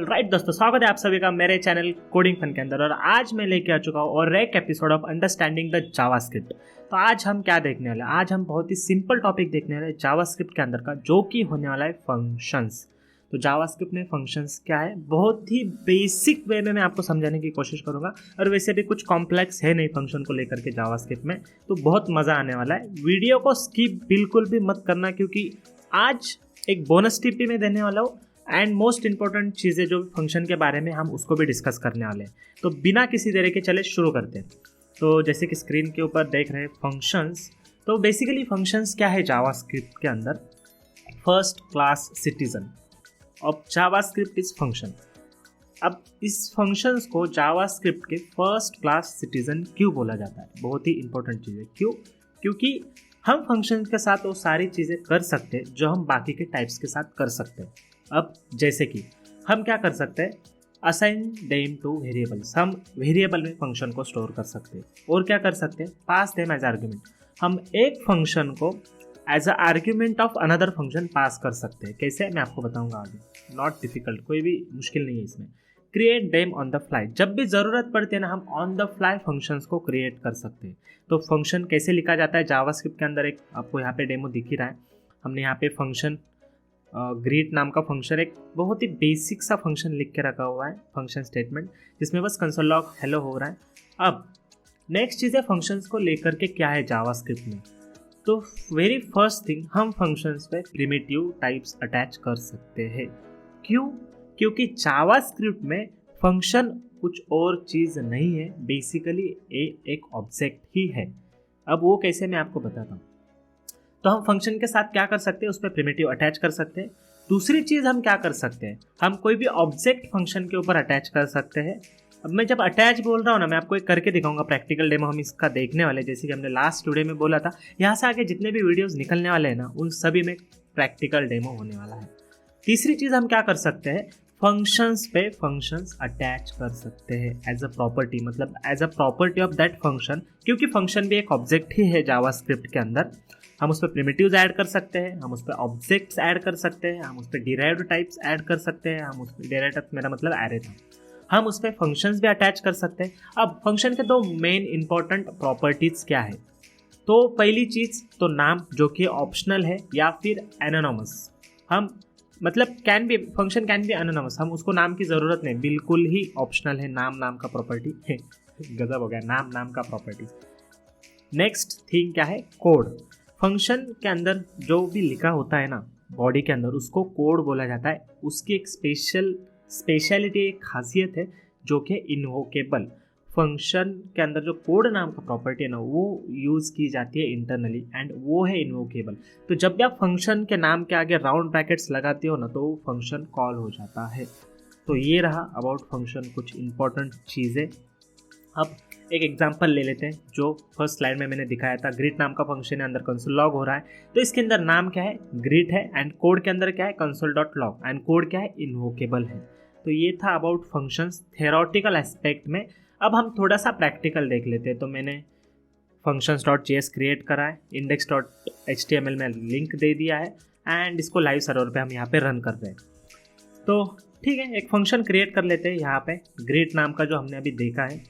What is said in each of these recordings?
Alright दोस्तों, स्वागत है आप सभी का मेरे चैनल कोडिंग फन के अंदर। और आज मैं लेके आ चुका हूँ और एक episode of understanding the JavaScript. तो आज हम क्या देखने वाले हैं? आज हम बहुत ही सिंपल टॉपिक देखने वाले हैं जावास्क्रिप्ट के अंदर का, जो कि होने वाला है फंक्शंस। तो जावास्क्रिप्ट में फंक्शंस क्या है, बहुत ही बेसिक वे में मैं आपको समझाने की कोशिश करूंगा। और वैसे भी कुछ कॉम्प्लेक्स है नहीं फंक्शन को लेकर के जावास्क्रिप्ट में, तो बहुत मज़ा आने वाला है। वीडियो को स्किप बिल्कुल भी मत करना, क्योंकि आज एक बोनस टिप भी मैं देने वाला हूँ एंड मोस्ट इंपॉर्टेंट चीज़ें जो फंक्शन के बारे में हम उसको भी डिस्कस करने वाले हैं। तो बिना किसी देरी के चले शुरू करते हैं। तो जैसे कि स्क्रीन के ऊपर देख रहे हैं फंक्शंस। तो बेसिकली फंक्शंस क्या है जावास्क्रिप्ट के अंदर? First class citizen of JavaScript is function. अब इस फंक्शंस को जावास्क्रिप्ट के फर्स्ट क्लास सिटीजन क्यों बोला जाता है? बहुत ही इंपॉर्टेंट चीज़ है। क्यों? क्योंकि हम फंक्शन के साथ वो सारी चीज़ें कर सकते हैं जो हम बाकी के टाइप्स के साथ कर सकते हैं। अब जैसे कि हम क्या कर सकते हैं, असाइन देम टू वेरिएबल्स। हम वेरिएबल में फंक्शन को स्टोर कर सकते हैं। और क्या कर सकते हैं, पास देम एज आर्ग्यूमेंट। हम एक फंक्शन को as a argument of another function pass कर सकते हैं। कैसे, मैं आपको बताऊंगा आगे। नॉट डिफिकल्ट, कोई भी मुश्किल नहीं है इसमें। Create them on the fly. जब भी ज़रूरत पड़ती है ना, हम ऑन द फ्लाई फंक्शंस को क्रिएट कर सकते हैं। तो फंक्शन कैसे लिखा जाता है जावास्क्रिप्ट के अंदर, एक आपको यहाँ पे डेमो दिख ही रहा है। हमने यहाँ पे फंक्शन ग्रीट नाम का फंक्शन, एक बहुत ही बेसिक सा फंक्शन लिख के रखा हुआ है, फंक्शन स्टेटमेंट, जिसमें बस कंसोल लॉग हेलो हो रहा है। अब नेक्स्ट चीज़ है फंक्शंस को लेकर के क्या है जावास्क्रिप्ट में। तो वेरी फर्स्ट थिंग, हम फंक्शंस पे प्रिमिटिव टाइप्स अटैच कर सकते हैं। क्यों? क्योंकि जावास्क्रिप्ट में फंक्शन कुछ और चीज़ नहीं है, बेसिकली एक ऑब्जेक्ट ही है। अब वो कैसे, मैं आपको बताता हूँ। तो हम फंक्शन के साथ क्या कर सकते हैं, उस पर प्रिमिटिव अटैच कर सकते हैं। दूसरी चीज़ हम क्या कर सकते हैं, हम कोई भी ऑब्जेक्ट फंक्शन के ऊपर अटैच कर सकते हैं। अब मैं जब अटैच बोल रहा हूँ ना, मैं आपको एक करके दिखाऊंगा प्रैक्टिकल डेमो हम इसका देखने वाले हैं। जैसे कि हमने लास्ट वीडियो में बोला था, यहाँ से आगे जितने भी वीडियोज़ निकलने वाले हैं ना, उन सभी में प्रैक्टिकल डेमो होने वाला है। तीसरी चीज़ हम क्या कर सकते हैं, फंक्शंस पे फंक्शंस अटैच कर सकते हैं एज अ प्रॉपर्टी, मतलब as a property of that function. क्योंकि फंक्शन भी एक ऑब्जेक्ट ही है जावास्क्रिप्ट के अंदर। हम उस पर प्रिमिटिव्स ऐड कर सकते हैं, हम उस पर ऑब्जेक्ट्स ऐड कर सकते हैं, हम उस पर डिराइव्ड टाइप्स ऐड कर सकते हैं, हम उस पर डिराइव्ड टाइप्स मेरा मतलब एरे था, हम उस पर फंक्शंस भी अटैच कर सकते हैं। अब फंक्शन के दो मेन इंपॉर्टेंट प्रॉपर्टीज़ क्या है? तो पहली चीज़ तो नाम, जो कि ऑप्शनल है या फिर एनोनिमस। हम मतलब can be, function can be anonymous, हम उसको नाम की ज़रूरत नहीं, बिल्कुल ही ऑप्शनल है। नाम का प्रॉपर्टी है, गजब हो गया, नाम का प्रॉपर्टी। नेक्स्ट थिंग क्या है, कोड। फंक्शन के अंदर जो भी लिखा होता है ना बॉडी के अंदर, उसको कोड बोला जाता है। उसकी एक स्पेशलिटी, एक खासियत है, जो कि इन्वोकेबल। फंक्शन के अंदर जो कोड नाम का प्रॉपर्टी है ना, वो यूज़ की जाती है इंटरनली एंड वो है इन्वोकेबल। तो जब भी आप फंक्शन के नाम के आगे राउंड ब्रैकेट्स लगाते हो ना, तो वो फंक्शन कॉल हो जाता है। तो ये रहा अबाउट फंक्शन, कुछ इंपॉर्टेंट चीज़ें। अब एक एग्जांपल ले लेते हैं, जो फर्स्ट स्लाइड में मैंने दिखाया था। ग्रीट नाम का फंक्शन है, अंदर कंसोल लॉग हो रहा है। तो इसके अंदर नाम क्या है, ग्रीट है, एंड कोड के अंदर क्या है, console dot log, and code क्या है, इन्वोकेबल है। तो ये था अबाउट फंक्शंस थेरोटिकल एस्पेक्ट में। अब हम थोड़ा सा प्रैक्टिकल देख लेते हैं। तो मैंने functions.js क्रिएट करा है, index.html में लिंक दे दिया है, एंड इसको लाइव सर्वर पे हम यहाँ पे रन कर रहे हैं। तो ठीक है, एक फंक्शन क्रिएट कर लेते हैं यहाँ पे, ग्रीट नाम का, जो हमने अभी देखा है।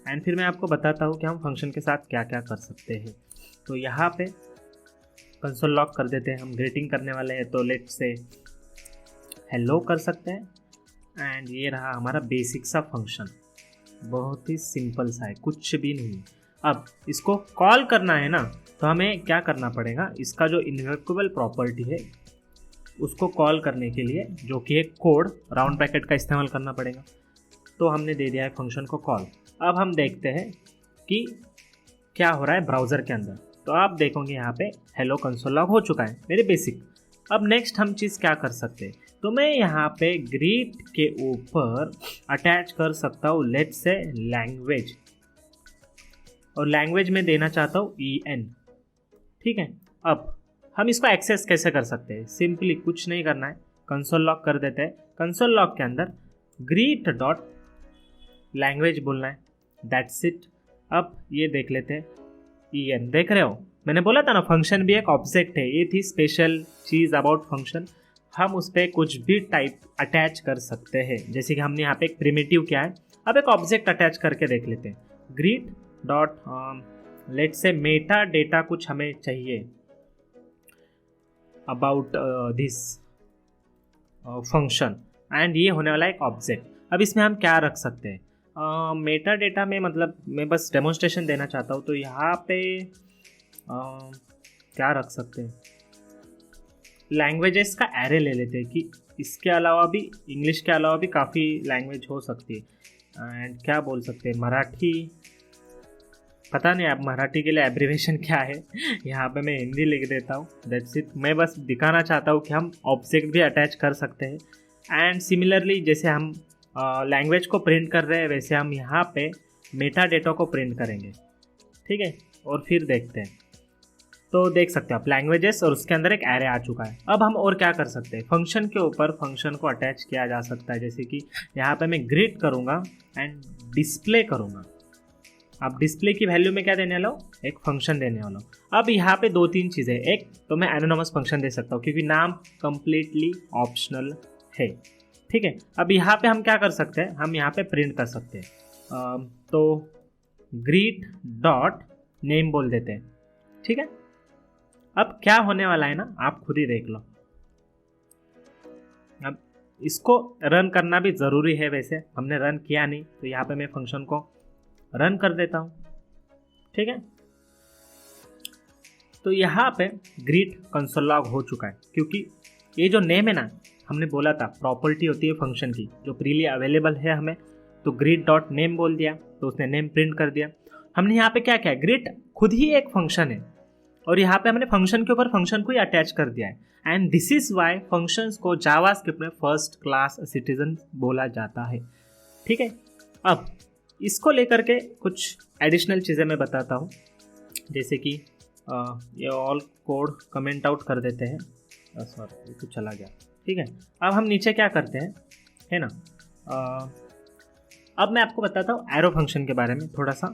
एंड फिर मैं आपको बताता हूँ कि हम फंक्शन के साथ क्या क्या कर सकते हैं। तो यहाँ पे कंसोल लॉग कर देते हैं, हम ग्रीटिंग करने वाले हैं, तो लेट्स से हेलो कर सकते हैं। एंड ये रहा हमारा बेसिक सा फंक्शन, बहुत ही सिंपल सा है, कुछ भी नहीं। अब इसको कॉल करना है ना, तो हमें क्या करना पड़ेगा, इसका जो इन्वोकेबल प्रॉपर्टी है उसको कॉल करने के लिए, जो कि एक कोड राउंड ब्रैकेट का इस्तेमाल करना पड़ेगा। तो हमने दे दिया है फंक्शन को कॉल। अब हम देखते हैं कि क्या हो रहा है ब्राउज़र के अंदर। तो आप देखोगे यहाँ पे हेलो कंसोल लॉग हो चुका है, मेरे बेसिक। अब नेक्स्ट हम चीज़ क्या कर सकते हैं, तो मैं यहाँ पे ग्रीट के ऊपर अटैच कर सकता हूँ लेट्स से लैंग्वेज, और लैंग्वेज में देना चाहता हूँ en। ठीक है, अब हम इसको एक्सेस कैसे कर सकते हैं? सिंपली कुछ नहीं करना है, कंसोल लॉग कर देते हैं। कंसोल लॉग के अंदर ग्रीट डॉट लैंग्वेज बोलना है, दैट्स इट। अब ये देख लेते हैं, en देख रहे हो, मैंने बोला था ना फंक्शन भी एक ऑब्जेक्ट है। ये थी स्पेशल चीज़ अबाउट फंक्शन। हम उस पर कुछ भी टाइप अटैच कर सकते हैं। जैसे कि हमने यहाँ पे एक प्रिमिटिव क्या है, अब एक ऑब्जेक्ट अटैच करके देख लेते हैं। Greet dot let's say Meta data कुछ हमें चाहिए अबाउट दिस फंक्शन, एंड ये होने वाला एक ऑब्जेक्ट। अब इसमें हम क्या रख सकते हैं? मेटा डेटा में मतलब मैं बस डेमोन्स्ट्रेशन देना चाहता हूँ, तो यहाँ पे क्या रख सकते हैं? लैंग्वेजेस का एरे ले लेते हैं कि इसके अलावा भी, इंग्लिश के अलावा भी काफ़ी लैंग्वेज हो सकती है। एंड क्या बोल सकते हैं? मराठी, पता नहीं अब मराठी के लिए एब्रीवेशन क्या है। यहाँ पे मैं हिंदी लिख देता हूँ, दैट्स इट। मैं बस दिखाना चाहता हूँ कि हम ऑब्जेक्ट भी अटैच कर सकते हैं। एंड सिमिलरली जैसे हम लैंग्वेज को प्रिंट कर रहे हैं, वैसे हम यहाँ पे मेटा डेटा को प्रिंट करेंगे, ठीक है। और फिर देखते हैं, तो देख सकते हैं आप लैंग्वेजेस और उसके अंदर एक एरे आ चुका है। अब हम और क्या कर सकते हैं? फंक्शन के ऊपर फंक्शन को अटैच किया जा सकता है। जैसे कि यहाँ पे मैं ग्रीट करूँगा एंड डिस्प्ले करूँगा। अब डिस्प्ले की वैल्यू में क्या देने वाला हूँ? एक फंक्शन देने वाला हूँ। अब यहाँ पे दो तीन चीज़ें, एक तो मैं एनोनिमस फंक्शन दे सकता हूँ क्योंकि नाम कंप्लीटली ऑप्शनल है, ठीक है। अब यहाँ पे हम क्या कर सकते हैं? हम यहाँ पे प्रिंट कर सकते हैं, तो ग्रीट डॉट नेम बोल देते हैं, ठीक है। अब क्या होने वाला है ना, आप खुद ही देख लो। अब इसको रन करना भी ज़रूरी है, वैसे हमने रन किया नहीं, तो यहाँ पे मैं फंक्शन को रन कर देता हूँ, ठीक है। तो यहाँ पे ग्रीट कंसोल लॉग हो चुका है, क्योंकि ये जो नेम है ना, हमने बोला था प्रॉपर्टी होती है फंक्शन की जो फ्रीली अवेलेबल है हमें, तो ग्रीट डॉट नेम बोल दिया तो उसने नेम प्रिंट कर दिया। हमने यहाँ पे क्या किया? ग्रीट खुद ही एक फंक्शन है और यहाँ पे हमने फंक्शन के ऊपर फंक्शन को ही अटैच कर दिया है। And this is why functions को जावास्क्रिप्ट में फर्स्ट क्लास सिटीजन बोला जाता है, ठीक है। अब इसको लेकर के कुछ एडिशनल चीज़ें मैं बताता हूँ, जैसे कि ये ऑल कोड कमेंट आउट कर देते हैं, सॉरी ये तो चला गया, ठीक है। अब हम नीचे क्या करते हैं, है ना, अब मैं आपको बताता हूँ एरो फंक्शन के बारे में थोड़ा सा।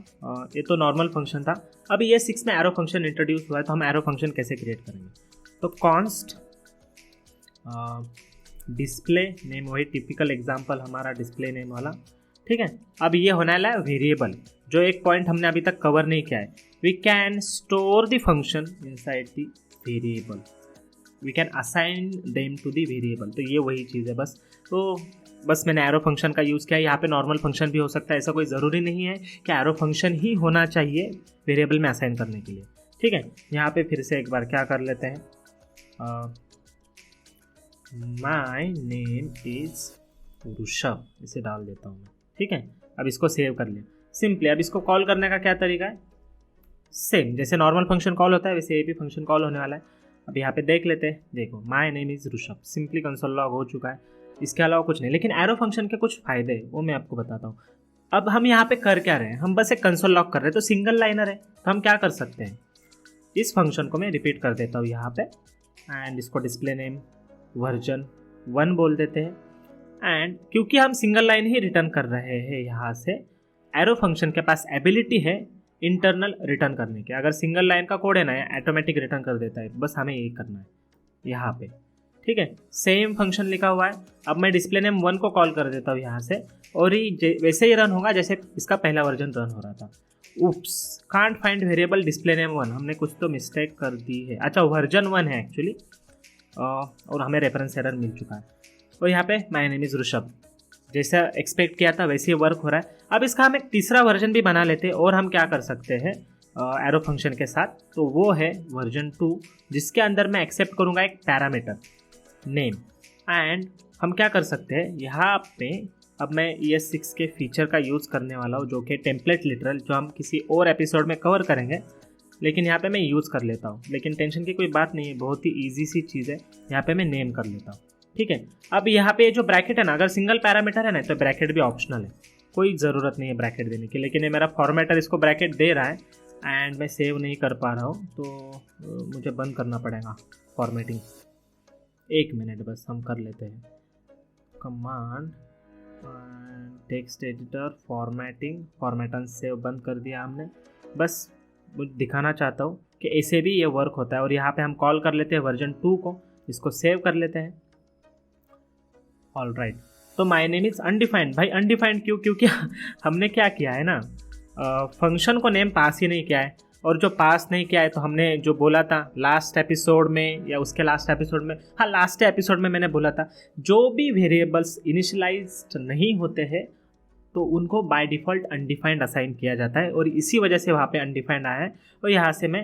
ये तो नॉर्मल फंक्शन था, अभी ये 6 में एरो फंक्शन इंट्रोड्यूस हुआ है, तो हम एरो फंक्शन कैसे क्रिएट करेंगे? तो कॉन्स्ट डिस्प्ले नेम, वही टिपिकल एग्जांपल हमारा डिस्प्ले नेम वाला, ठीक है। अब ये होने वाला है वेरिएबल, जो एक पॉइंट हमने अभी तक कवर नहीं किया है। We can store the function inside the variable, we can assign them to the variable, तो ये वही चीज़ है बस। तो बस मैंने एरो फंक्शन का यूज़ किया। यहाँ पे नॉर्मल फंक्शन भी हो सकता है, ऐसा कोई ज़रूरी नहीं है कि एरो फंक्शन ही होना चाहिए वेरिएबल में असाइन करने के लिए, ठीक है। यहाँ पे फिर से एक बार क्या कर लेते हैं, माई नेम इज ऋषभ, इसे डाल देता हूँ मैं, ठीक है। अब इसको सेव कर लिया सिंपली। अब इसको कॉल करने का क्या तरीका है? सेम जैसे नॉर्मल फंक्शन कॉल होता है वैसे ये भी फंक्शन कॉल होने वाला है। अब यहाँ पे देख लेते हैं, देखो my name is Rishabh, simply console log हो चुका है, इसके अलावा कुछ नहीं। लेकिन एरो फंक्शन के कुछ फायदे हैं वो मैं आपको बताता हूँ। अब हम यहाँ पे कर क्या रहे हैं? हम बस एक कंसोल लॉग कर रहे हैं, तो सिंगल लाइनर है, तो हम क्या कर सकते हैं? इस फंक्शन को मैं रिपीट कर देता हूँ यहाँ पे, एंड इसको डिस्प्ले नेम वर्जन 1 बोल देते हैं। एंड क्योंकि हम सिंगल लाइन ही रिटर्न कर रहे हैं, यहाँ से एरो फंक्शन के पास एबिलिटी है इंटरनल रिटर्न करने की। अगर सिंगल लाइन का कोड है ना, ऑटोमेटिक रिटर्न कर देता है, बस हमें यही करना है यहाँ पे, ठीक है। सेम फंक्शन लिखा हुआ है। अब मैं डिस्प्ले नेम 1 को कॉल कर देता हूँ यहाँ से, और ये वैसे ही रन होगा जैसे इसका पहला वर्जन रन हो रहा था। Oops, can't find variable display name 1, हमने कुछ तो मिस्टेक कर दी है। अच्छा, वर्जन 1 है एक्चुअली, और हमें रेफरेंस एरर मिल चुका है। और यहाँ पे माय नेम इज ऋषभ, जैसा एक्सपेक्ट किया था वैसे ही वर्क हो रहा है। अब इसका हम एक तीसरा वर्जन भी बना लेते हैं, और हम क्या कर सकते हैं एरो फंक्शन के साथ, तो वो है वर्जन 2, जिसके अंदर मैं एक्सेप्ट करूँगा एक पैरामीटर नेम। एंड हम क्या कर सकते हैं यहाँ पे, अब मैं ES6 के फीचर का यूज़ करने वाला हूँ, जो कि टेम्पलेट लिटरल, जो हम किसी और एपिसोड में कवर करेंगे, लेकिन यहाँ पे मैं यूज़ कर लेता हूँ। लेकिन टेंशन की कोई बात नहीं है, बहुत ही ईजी सी चीज़ है। यहाँ पे मैं नेम कर लेता हूँ, ठीक है। अब यहाँ पे जो ब्रैकेट है ना, अगर सिंगल पैरामीटर है ना, तो ब्रैकेट भी ऑप्शनल है, कोई ज़रूरत नहीं है ब्रैकेट देने की। लेकिन ये मेरा फॉर्मेटर इसको ब्रैकेट दे रहा है, एंड मैं सेव नहीं कर पा रहा हूँ, तो मुझे बंद करना पड़ेगा फॉर्मेटिंग। 1 मिनट बस हम कर लेते हैं, command text editor formatting, format and save बंद कर दिया हमने। बस मुझे दिखाना चाहता हूँ कि ऐसे भी ये वर्क होता है। और यहाँ पे हम कॉल कर लेते हैं वर्जन 2 को, इसको सेव कर लेते हैं, ऑल राइट। तो माय नेम इज़ अनडिफाइंड। भाई अनडिफाइंड क्यों? क्योंकि हमने क्या किया है ना, फंक्शन को नेम पास ही नहीं किया है। और जो पास नहीं किया है तो हमने जो बोला था लास्ट एपिसोड में या उसके लास्ट एपिसोड में, हाँ लास्ट एपिसोड में मैंने बोला था जो भी वेरिएबल्स इनिशियलाइज्ड नहीं होते हैं तो उनको बाय डिफ़ॉल्ट अनडिफाइंड असाइन किया जाता है, और इसी वजह से वहाँ पे अनडिफाइंड आया है। और यहाँ से मैं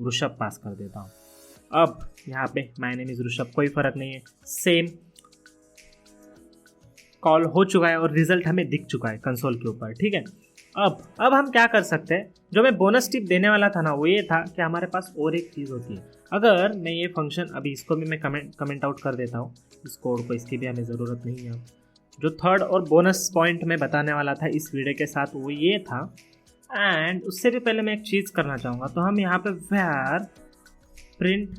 ऋषभ पास कर देता हूँ। अब यहाँ पे माय नेम इज़ ऋषभ, कोई फ़र्क नहीं है, सेम कॉल हो चुका है और रिजल्ट हमें दिख चुका है कंसोल के ऊपर। ठीक है, अब हम क्या कर सकते हैं, जो मैं बोनस टिप देने वाला था ना वो ये था कि हमारे पास और एक चीज़ होती है। अगर मैं ये फंक्शन, अभी इसको भी मैं कमेंट आउट कर देता हूँ इस कोड को, इसकी भी हमें ज़रूरत नहीं है। जो थर्ड और बोनस पॉइंट मैं बताने वाला था इस वीडियो के साथ वो ये था, एंड उससे भी पहले मैं एक चीज़ करना चाहूँगा। तो हम यहाँ पे where print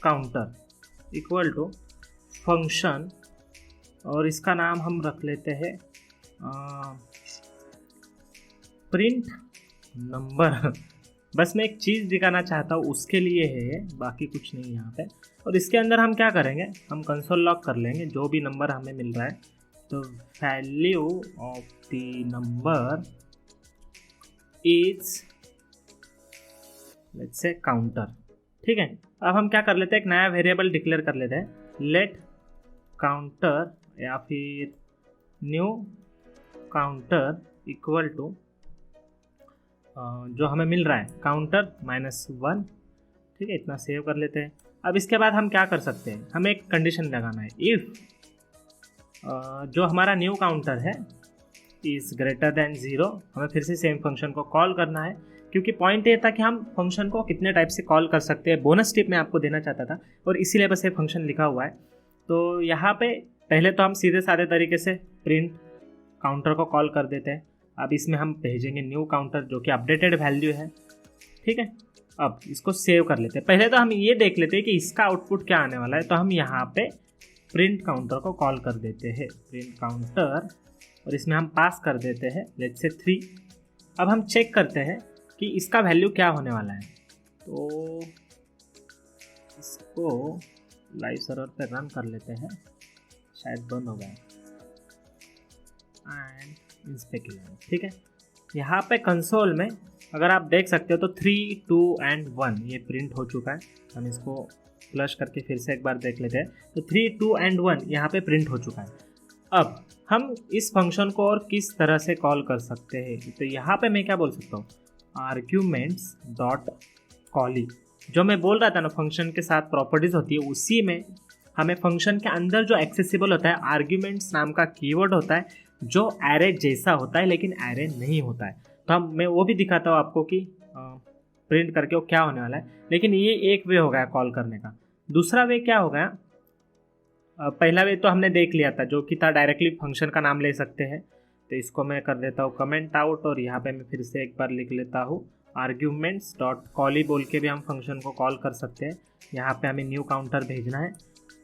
counter equal to function, और इसका नाम हम रख लेते हैं प्रिंट नंबर। बस मैं एक चीज़ दिखाना चाहता हूँ उसके लिए है, बाकी कुछ नहीं यहाँ पे। और इसके अंदर हम क्या करेंगे, हम कंसोल लॉग कर लेंगे जो भी नंबर हमें मिल रहा है। तो value of the number is let's say counter. ठीक है, अब हम क्या कर लेते हैं, एक नया वेरिएबल डिक्लेयर कर लेते हैं, लेट काउंटर या फिर न्यू काउंटर इक्वल टू जो हमें मिल रहा है काउंटर -1। ठीक है, इतना सेव कर लेते हैं। अब इसके बाद हम क्या कर सकते हैं, हमें एक कंडीशन लगाना है, इफ़ जो हमारा न्यू काउंटर है इज़ ग्रेटर देन 0। हमें फिर से सेम फंक्शन को कॉल करना है, क्योंकि पॉइंट ये था कि हम फंक्शन को कितने टाइप से कॉल कर सकते हैं। बोनस टिप मैं आपको देना चाहता था और इसीलिए बस ये फंक्शन लिखा हुआ है। तो यहाँ पे पहले तो हम सीधे साधे तरीके से प्रिंट काउंटर को कॉल कर देते हैं। अब इसमें हम भेजेंगे न्यू काउंटर जो कि अपडेटेड वैल्यू है। ठीक है, अब इसको सेव कर लेते हैं। पहले तो हम ये देख लेते हैं कि इसका आउटपुट क्या आने वाला है। तो हम यहाँ पे प्रिंट काउंटर को कॉल कर देते हैं, प्रिंट काउंटर, और इसमें हम पास कर देते हैं लेट्स से 3। अब हम चेक करते हैं कि इसका वैल्यू क्या होने वाला है। तो इसको लाइव सर्वर पे रन कर लेते हैं, शायद बंद हो गया, एंड इंस्पेक्ट। ठीक है, यहाँ पे कंसोल में अगर आप देख सकते हो तो 3, 2 एंड 1 ये प्रिंट हो चुका है। हम इसको फ्लश करके फिर से एक बार देख लेते हैं। तो 3, 2 एंड 1 यहाँ पे प्रिंट हो चुका है। अब हम इस फंक्शन को और किस तरह से कॉल कर सकते हैं, तो यहाँ पे मैं क्या बोल सकता हूँ, आर्ग्यूमेंट्स डॉट कॉली। जो मैं बोल रहा था ना फंक्शन के साथ प्रॉपर्टीज़ होती है, उसी में हमें फंक्शन के अंदर जो एक्सेसिबल होता है आर्ग्यूमेंट्स नाम का कीवर्ड होता है, जो एरे जैसा होता है लेकिन एरे नहीं होता है। तो मैं वो भी दिखाता हूँ आपको कि प्रिंट करके वो क्या होने वाला है। लेकिन ये एक वे हो गया कॉल करने का। दूसरा वे क्या हो गया, पहला वे तो हमने देख लिया था जो कि था डायरेक्टली फंक्शन का नाम ले सकते हैं। तो इसको मैं कर देता हूँ कमेंट आउट, और यहाँ पे मैं फिर से एक बार लिख लेता हूँ आर्ग्यूमेंट्स डॉट कॉली बोल के भी हम फंक्शन को कॉल कर सकते हैं। यहाँ पे हमें न्यू काउंटर भेजना है,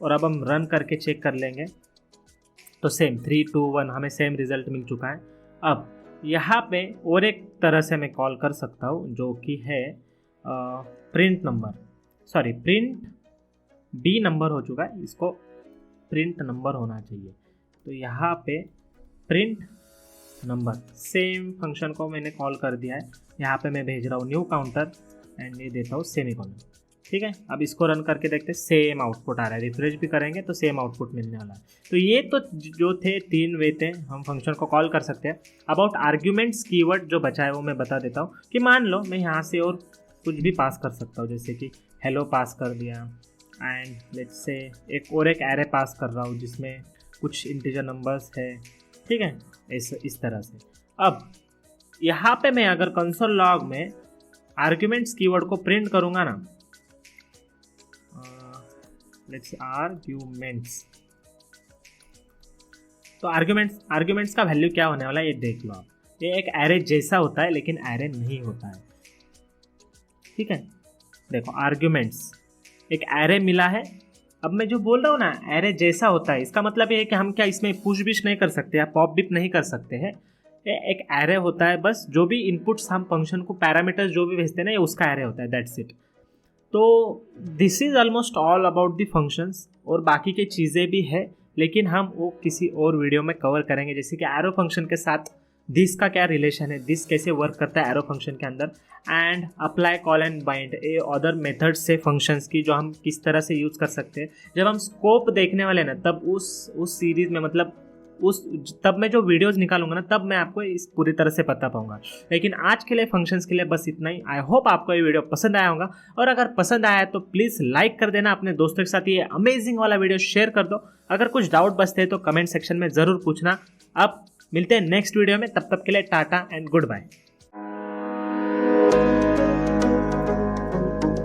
और अब हम रन करके चेक कर लेंगे तो सेम 3, 2, 1 हमें सेम रिजल्ट मिल चुका है। अब यहाँ पे और एक तरह से मैं कॉल कर सकता हूँ जो कि है print number, sorry print B number हो चुका है, इसको प्रिंट नंबर होना चाहिए। तो यहाँ पे प्रिंट नंबर, सेम फंक्शन को मैंने कॉल कर दिया है। यहाँ पे मैं भेज रहा हूँ न्यू काउंटर एंड ये देता हूँ सेमीकोलन। ठीक है, अब इसको रन करके देखते हैं, सेम आउटपुट आ रहा है। रिफ्रेश भी करेंगे तो सेम आउटपुट मिलने वाला है। तो ये तो जो थे 3 वे थे हम फंक्शन को कॉल कर सकते हैं। अबाउट आर्ग्यूमेंट्स कीवर्ड जो बचा है वो मैं बता देता हूँ कि मान लो मैं यहाँ से और कुछ भी पास कर सकता हूँ, जैसे कि हेलो पास कर दिया, एंड लेट्स से एक एरे पास कर रहा हूँ जिसमें कुछ इंटीजर नंबर्स है। ठीक है, इस तरह से। अब यहाँ पे मैं अगर कंसोल लॉग में आर्ग्यूमेंट्स कीवर्ड को प्रिंट करूँगा ना, लेट्स आर्ग्यूमेंट्स, तो आर्ग्यूमेंट्स का वैल्यू क्या होने वाला है ये देख लो आप। ये एक एरे जैसा होता है लेकिन एरे नहीं होता है। ठीक है, देखो आर्ग्यूमेंट्स एक एरे मिला है। अब मैं जो बोल रहा हूँ ना एरे जैसा होता है, इसका मतलब ये है कि हम क्या इसमें पुश बिश नहीं कर सकते या पॉप बिप नहीं कर सकते हैं। ये एक एरे होता है, बस जो भी इनपुट्स हम फंक्शन को पैरामीटर्स जो भी भेजते हैं ना ये उसका एरे होता है, दैट्स इट। तो this is almost all about the functions, और बाकी की चीज़ें भी है लेकिन हम वो किसी और वीडियो में कवर करेंगे। जैसे कि एरो फंक्शन के साथ दिस का क्या रिलेशन है, दिस कैसे वर्क करता है एरो फंक्शन के अंदर, and apply call and bind A other method से फंक्शंस की जो हम किस तरह से यूज़ कर सकते हैं। जब हम स्कोप देखने वाले ना तब उस सीरीज़ में मतलब तब मैं जो वीडियोस निकालूंगा ना तब मैं आपको इस पूरी तरह से बता पाऊंगा। लेकिन आज के लिए फंक्शंस के लिए बस इतना ही। आई होप आपको ये वीडियो पसंद आया होगा, और अगर पसंद आया तो प्लीज़ लाइक कर देना, अपने दोस्तों के साथ ये अमेजिंग वाला वीडियो शेयर कर दो। अगर कुछ डाउट बचते हैं तो कमेंट सेक्शन में ज़रूर पूछना। अब मिलते हैं नेक्स्ट वीडियो में, तब तक के लिए टाटा एंड गुड बाय।